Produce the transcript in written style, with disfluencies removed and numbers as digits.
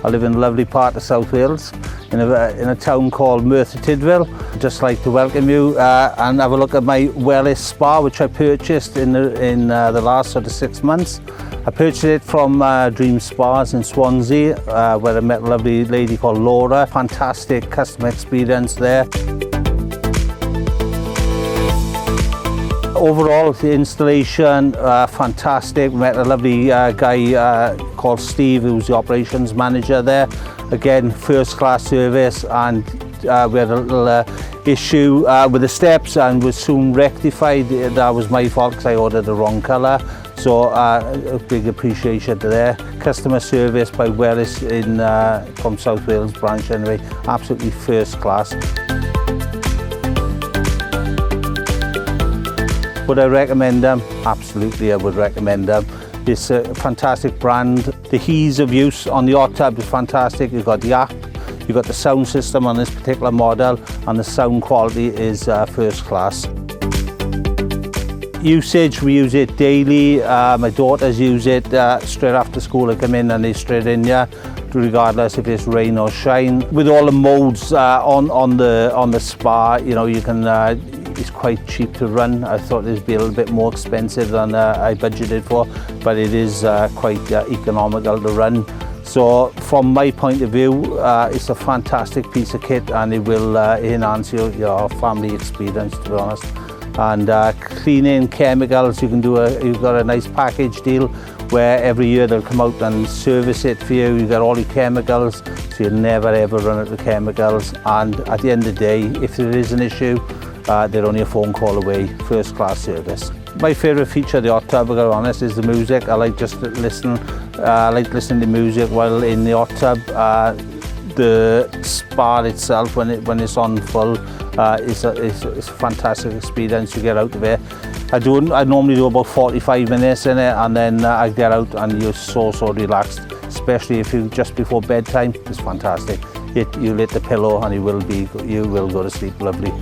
I live in a lovely part of South Wales, in a town called Merthyr Tydfil. I'd just like to welcome you and have a look at my Wellis spa, which I purchased in the last sort of 6 months. I purchased it from Dream Spas in Swansea, where I met a lovely lady called Laura. Fantastic customer experience there. Overall, the installation, fantastic. We met a lovely guy called Steve, who's the operations manager there. Again, first class service, and we had a little issue with the steps and was soon rectified. That was my fault because I ordered the wrong colour. So a big appreciation to there. Customer service by Wellis from South Wales branch anyway, absolutely first class. Would I recommend them? Absolutely, I would recommend them. It's a fantastic brand. The ease of use on the hot tub is fantastic. You've got the app, you've got the sound system on this particular model, and the sound quality is first class. Usage, we use it daily. My daughters use it straight after school. They come in and they straight in here, regardless if it's rain or shine. With all the modes on the spa, you know, you can. It's quite cheap to run. I thought it'd be a little bit more expensive than I budgeted for, but it is quite economical to run. So from my point of view, it's a fantastic piece of kit, and it will enhance your family experience, to be honest. And cleaning, chemicals, you've got a nice package deal where every year they'll come out and service it for you. You've got all your chemicals, so you'll never ever run out of chemicals. And at the end of the day, if there is an issue, they're only a phone call away. First class service. My favourite feature of the hot tub, I've got to be honest, is the music. I like just listening. I like listening to music while in the hot tub. The spa itself, when it's on full, it's a fantastic experience you get out of it. I normally do about 45 minutes in it, and then I get out and you're so relaxed. Especially if you just before bedtime, it's fantastic. You lit the pillow and you will go to sleep lovely.